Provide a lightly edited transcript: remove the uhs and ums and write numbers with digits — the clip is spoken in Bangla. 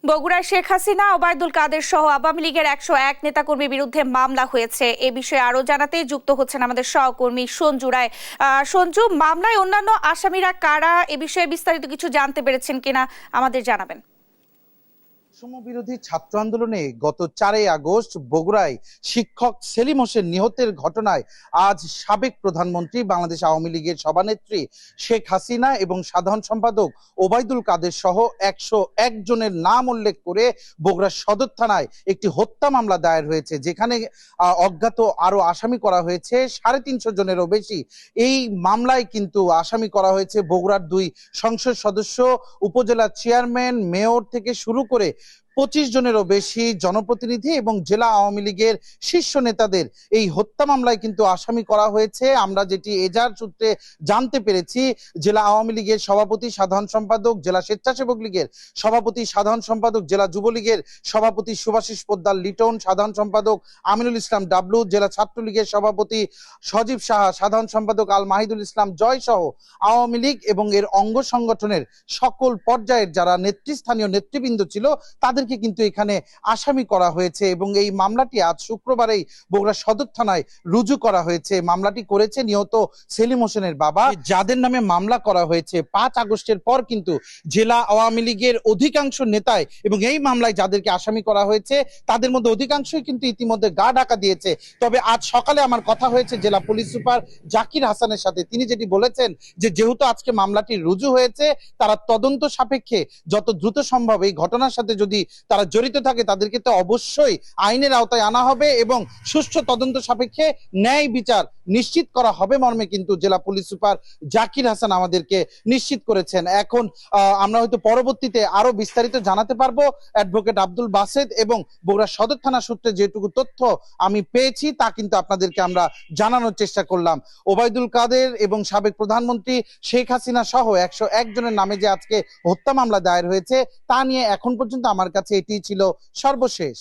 বগুড়ায় শেখ হাসিনা, ওবায়দুল কাদের সহ আওয়ামী লীগের 101 নেতাকর্মীর বিরুদ্ধে মামলা হয়েছে। এ বিষয়ে আরো জানাতে যুক্ত হচ্ছেন আমাদের সহকর্মী সঞ্জু রায়। সঞ্জু, মামলায় অন্যান্য আসামিরা কারা, এ বিষয়ে বিস্তারিত কিছু জানতে পেরেছেন কিনা আমাদের জানাবেন। বিরোধী ছাত্র আন্দোলনে গত 4 আগস্ট বগুড়ায় শিক্ষক সেলিম হোসেন নিহতের ঘটনায় আজ সাবেক প্রধানমন্ত্রী, বাংলাদেশ আওয়ামী লীগের সভানেত্রী শেখ হাসিনা এবং সাধারণ সম্পাদক ওবায়দুল কাদের সহ 101 জনের নাম উল্লেখ করে বগুড়া সদর থানায় একটি হত্যা মামলা দায়ের হয়েছে, যেখানে অজ্ঞাত আরো আসামি করা হয়েছে 350 জনেরও বেশি। এই মামলায় কিন্তু আসামি করা হয়েছে বগুড়ার 2 সংসদ সদস্য, উপজেলা চেয়ারম্যান, মেয়র থেকে শুরু করে 25 জনেরও বেশি জনপ্রতিনিধি এবং জেলা আওয়ামী লীগের শীর্ষ নেতাদের এই হত্যা মামলায় কিন্তু আসামি করা হয়েছে। আমরা যেটি এজার সূত্রে জানতে পেরেছি, জেলা আওয়ামী লীগের সভাপতি, সাধারণ সম্পাদক, জেলা স্বেচ্ছাসেবক লীগের সভাপতি, সাধারণ সম্পাদক, জেলা যুবলীগের সভাপতি সুভাষিস পোদ্দার লিটন, সাধারণ সম্পাদক আমিনুল ইসলাম ডাবলু, জেলা ছাত্রলীগের সভাপতি সজীব সাহা, সাধারণ সম্পাদক আল মাহিদুল ইসলাম জয় সহ আওয়ামী লীগ এবং এর অঙ্গ সংগঠনের সকল পর্যায়ের যারা নেতৃস্থানীয় নেতৃবৃন্দ ছিল তাদেরকে কিন্তু এখানে আসামি করা হয়েছে। এবং এই মামলাটি আজ শুক্রবারেই বগুড়া সদর থানায় রুজু করা হয়েছে। মামলাটি করেছে নিহত সেলিম হোসেনের বাবা, যাদের নামে মামলা করা হয়েছে। 5 আগস্টের পর কিন্তু জেলা আওয়ামী লীগের অধিকাংশ নেতাই এবং এই মামলায় যাদেরকে আসামি করা হয়েছে তাদের মধ্যে অধিকাংশই কিন্তু ইতিমধ্যে গা ঢাকা দিয়েছে। তবে আজ সকালে আমার কথা হয়েছে জেলা পুলিশ সুপার জাকির হাসানের সাথে। তিনি যেটি বলেছেন যে যেহেতু আজকে মামলাটি রুজু হয়েছে, তারা তদন্ত সাপেক্ষে যত দ্রুত সম্ভব এই ঘটনার সাথে যদি তারা জড়িত থাকে তাদেরকে তো অবশ্যই আইনের আওতায় আনা হবে এবং সুষ্ঠু তদন্ত সাপেক্ষে ন্যায় বিচার নিশ্চিত করা হবে মর্মে কিন্তু জেলা পুলিশ সুপার জাকির হাসান আমাদেরকে নিশ্চিত করেছেন। এখন আমরা হয়তো পরবর্তীতে আরো বিস্তারিত জানাতে পারবো। অ্যাডভোকেট আব্দুল বাসেদ এবং বগুড়া সদর থানা সূত্রে যেটুকু তথ্য আমি পেয়েছি তা কিন্তু আপনাদেরকে আমরা জানানোর চেষ্টা করলাম। ওবায়দুল কাদের এবং সাবেক প্রধানমন্ত্রী শেখ হাসিনা সহ 101 জনের নামে যে আজকে হত্যা মামলা দায়ের হয়েছে তা নিয়ে এখন পর্যন্ত আমার কাছে এটি ছিল সর্বশেষ।